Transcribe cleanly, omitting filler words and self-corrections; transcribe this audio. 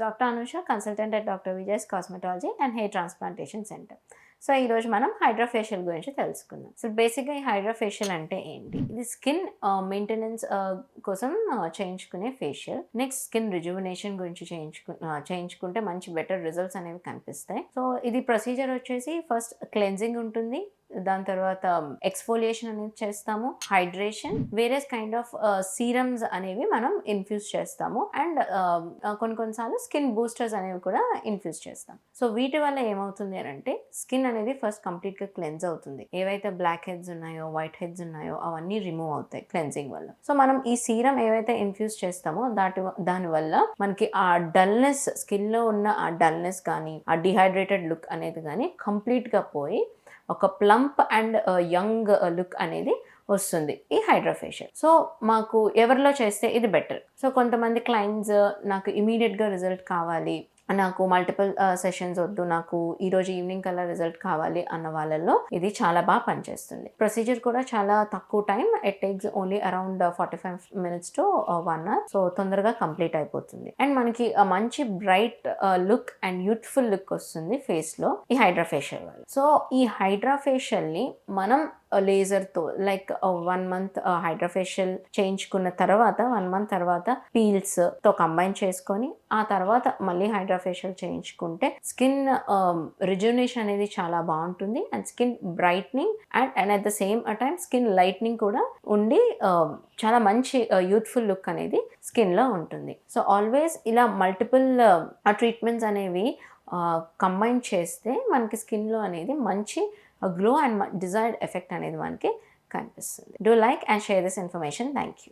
Dr. Anusha, consultant at Dr. Vijay's Cosmetology and Hair Transplantation Center. So ఈరోజు మనం hydrafacial గురించి తెలుసుకుందాం. So బేసిక్గా ఈ హైడ్రాఫేషియల్ అంటే ఏంటి? ఇది స్కిన్ మెయింటెనెన్స్ కోసం చేయించుకునే ఫేషియల్. నెక్స్ట్ స్కిన్ రిజువినేషన్ గురించి చేయించుకుంటే మంచి బెటర్ రిజల్ట్స్ అనేవి కనిపిస్తాయి. సో ఇది ప్రొసీజర్ వచ్చేసి ఫస్ట్ క్లెన్జింగ్ ఉంటుంది, దాని తర్వాత ఎక్స్ఫోలియేషన్ అనేది చేస్తాము, hydration, various kind of serums అనేవి మనం ఇన్ఫ్యూజ్ చేస్తాము అండ్ కొన్నిసార్లు స్కిన్ బూస్టర్స్ అనేవి కూడా ఇన్ఫ్యూజ్ చేస్తాం. సో వీటి వల్ల ఏమవుతుంది అని అంటే స్కిన్ అనేది ఫస్ట్ కంప్లీట్గా క్లెన్స్ అవుతుంది. ఏవైతే బ్లాక్ హెడ్స్ ఉన్నాయో, వైట్ హెడ్స్ ఉన్నాయో అవన్నీ రిమూవ్ అవుతాయి క్లెన్సింగ్ వల్ల. సో మనం ఈ సీరం ఏవైతే ఇన్ఫ్యూజ్ చేస్తామో దానివల్ల మనకి ఆ డల్నెస్, స్కిన్లో ఉన్న ఆ డల్నెస్ కానీ ఆ డిహైడ్రేటెడ్ లుక్ అనేది కానీ కంప్లీట్గా పోయి ఒక ప్లంప్ అండ్ యంగ్ లుక్ అనేది వస్తుంది ఈ హైడ్రాఫేషియల్. సో మాకు ఎవరిలో చేస్తే ఇది బెటర్. సో కొంతమంది క్లయింట్స్ నాకు ఇమీడియట్గా రిజల్ట్ కావాలి, నాకు మల్టిపుల్ సెషన్స్ వద్దు, నాకు ఈరోజు ఈవినింగ్ కల్లా రిజల్ట్ కావాలి అన్న వాళ్ళల్లో ఇది చాలా బాగా పనిచేస్తుంది. ప్రొసీజర్ కూడా చాలా తక్కువ time, it takes only around 45 minutes to 1 hour. So తొందరగా కంప్లీట్ అయిపోతుంది అండ్ మనకి మంచి bright look and youthful look వస్తుంది ఫేస్లో ఈ హైడ్రాఫేషియల్ వల్ల. సో ఈ హైడ్రాఫేషియల్ని మనం లేజర్తో లైక్ 1 month హైడ్రాఫేషియల్ చేయించుకున్న తర్వాత 1 month తర్వాత పీల్స్తో కంబైన్ చేసుకొని ఆ తర్వాత మళ్ళీ హైడ్రాఫేషియల్ చేయించుకుంటే స్కిన్ రిజ్యునేషన్ అనేది చాలా బాగుంటుంది and skin brightening and at the same time skin lightning కూడా ఉండి చాలా మంచి యూత్ఫుల్ లుక్ అనేది స్కిన్లో ఉంటుంది. సో ఆల్వేస్ ఇలా మల్టిపుల్ ట్రీట్మెంట్స్ అనేవి కంబైన్ చేస్తే మనకి స్కిన్లో అనేది మంచి గ్లో అండ్ డిజైర్డ్ ఎఫెక్ట్ అనేది మనకి కనిపిస్తుంది. Do like and share this information. Thank you.